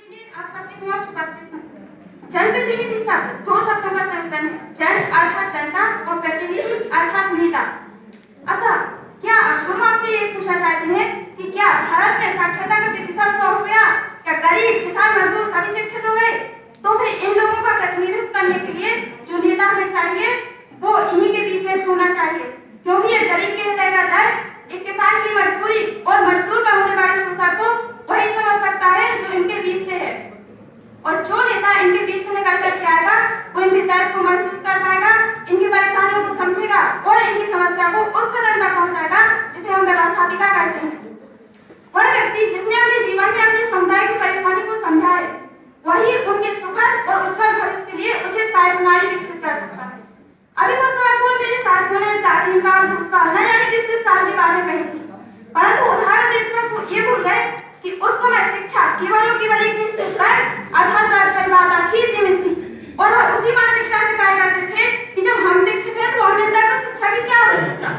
आप सबके समक्ष उपस्थित हैं। जनप्रतिनिधि शब्द दो शब्दों का संयोजन है, जन अर्थात जनता और प्रतिनिधि अर्थात नेता। अतः क्या हम आपसे ये पूछना चाहते हैं कि क्या भारत में साक्षरता का प्रतिशत 100 हो गया? क्या गरीब, किसान, मजदूर सभी शिक्षित हो गए? तो फिर इन लोगों का प्रतिनिधित्व करने के लिए जो नेता हमें चाहिए वो इन्हीं के बीच में से होना चाहिए, क्योंकि ये गरीब के हृदय का दर्द, एक किसान की मजबूरी और मजदूर पर होने वाले शोषण को वही समझ सकता है जो इनके बीच से है। और जो नेता इनके बीच से निकल कर आएगा वो इनके दर्द को महसूस कर पाएगा, इनकी परेशानियों को समझेगा और इनकी समस्या को उस सदन तक पहुंचाएगा जिसे हम व्यवस्थापिका कहते हैं। वह व्यक्ति जिसने अपने जीवन में अपने समुदाय की परेशानी को समझा है वही उनके सुखद और उज्जवल भविष्य के लिए उचित कार्य प्रणाली विकसित कर सकता है। अभी कुछ समय पूर्व मेरे साथियों ने प्राचीन काल, भूतकाल न जाने किस किस काल की बातें कही थी, परंतु उदाहरण देते वक्त वो ये भूल गए कि उस समय शिक्षा केवल एक निश्चित स्तर अर्थात राज परिवार तक ही सीमित थी और वह उसी मानसिकता से कार्य करते थे कि जब हम शिक्षित हैं तो हम जनता को शिक्षा की क्या आवश्यकता।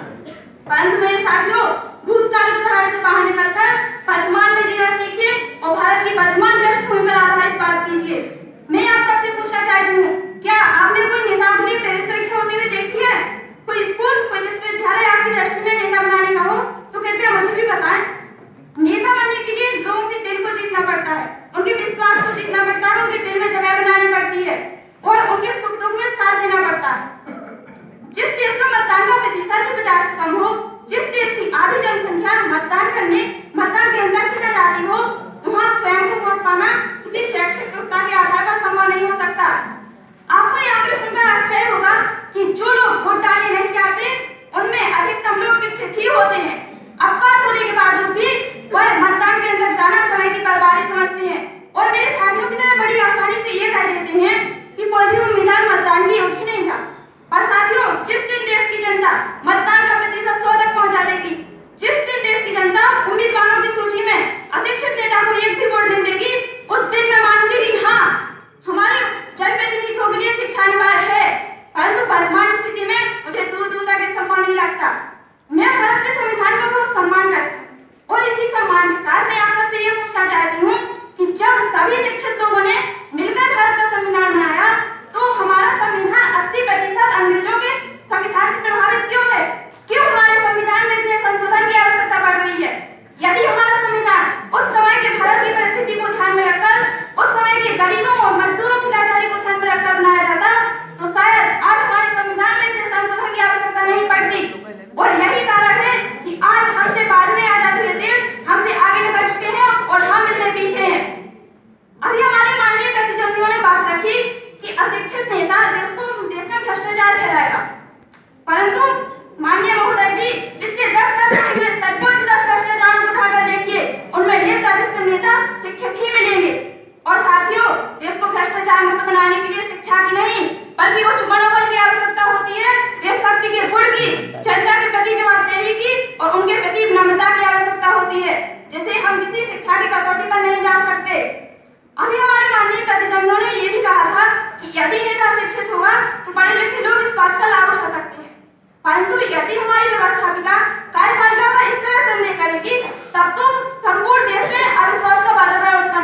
परंतु मेरे साथियों, भूतकाल के उदाहरण से बाहर निकलकर वर्तमान में जीना सीखिए और भारत की वर्तमान पृष्ठभूमि पर आधारित बात कीजिए। मैं आप सबसे पूछना चाहती हूँ, क्या आपने कोई नेता के लिए प्रवेश परीक्षा होती हुई देखी है? कोई स्कूल, कोई विश्वविद्यालय आपकी दृष्टि में नेता बनाने का हो तो कृपया मुझे भी बताएं। नेता बनने के लिए लोगों के दिल को जीतना पड़ता है, उनके विश्वास को जीतना पड़ता है, उनके दिल में जगह बनानी पड़ती है और उनके सुख दुख में साथ देना पड़ता है। जिस देश में मतदान का प्रतिशत 50 से कम हो, जिस देश की आधी जनसंख्या मतदान केंद्र पर न जाती हो, वहाँ स्वयं को वोट पाना किसी शैक्षिक योग्यता के आधार पर संभव नहीं हो सकता। आपको ये आंकड़े सुनकर आश्चर्य होगा कि जो लोग वोट डालने नहीं जाते उनमें अधिकतम लोग शिक्षित ही होते हैं। अवकाश होने के बावजूद भी वह मतदान केंद्र जाना समय की बर्बादी समझते हैं और मेरे साथियों की तरह बड़ी आसानी से ये कह देते हैं कि कोई भी उम्मीदवार मतदान की योग्य नहीं था। और साथियों, जिस दिन देश की जनता मतदान का प्रतिशत 100 तक पहुंचा देगी, जिस दिन देश की जनता उम्मीदवारों की सूची में अशिक्षित नेता को एक भी वोट नहीं देगी, उस दिन मैं मानूंगी कि हाँ, हमारे जनप्रतिनिधियों के लिए शिक्षा अनिवार्य है। परंतु वर्तमान स्थिति में मुझे दूर दूर तक ये संभव नहीं लगता। मैं भारत के संविधान का बहुत सम्मान करती हूँ और इसी सम्मान के साथ मैं आप सबसे ये पूछना चाहती हूँ कि जब सभी शिक्षित लोगों ने मिलकर भारत का संविधान बनाया तो हमारा संविधान 80% अंग्रेजों के संविधान से प्रभावित क्यों है? क्यों हमारे संविधान में इतने संशोधन की आवश्यकता पड़ रही है? यदि हमारा संविधान उस समय के भारत की परिस्थिति को ध्यान में रखकर, उस समय के गरीबों और मजदूरों की लाचारी को ध्यान में रखकर बनाया जाता तो शायद आज हमारे संविधान में इतने संशोधन की आवश्यकता नहीं पड़ती। और यही कारण है कि आज हमसे बाद में आजाद हुए देश हमसे आगे निकल चुके हैं और हम इतने पीछे हैं। अभी हमारे माननीय प्रतिद्वंदियों ने बात रखी कि अशिक्षित नेता देश में भ्रष्टाचार फैलाएगा, परंतु माननीय महोदय जी, पिछले 10 वर्षों में सर्वोच्च 10 भ्रष्टाचार को उठाकर देखिए, उनमें निर्धारित नेता शिक्षित ही मिलेंगे। और साथियों, देश को भ्रष्टाचार मुक्त बनाने के लिए शिक्षा की नहीं बल्कि उच्च मनोबल की आवश्यकता होती है, देशभक्ति के गुण की, जनता के प्रति जवाबदेही की और उनके प्रति विनम्रता की आवश्यकता होती है, जिसे हम किसी शिक्षा की कसौटी पर नहीं जा सकते। अभी हमारे माननीय प्रतिद्वंदियों ने यह भी कहा था कि यदि नेता शिक्षित होगा तो पढ़े लिखे लोग इस बात का लाभ उठा सकते हैं, परंतु यदि हमारी व्यवस्थापिका कार्यपालिका पर इस तरह संदेह करेगी तब तो संपूर्ण देश में अविश्वास का वातावरण उत्पन्न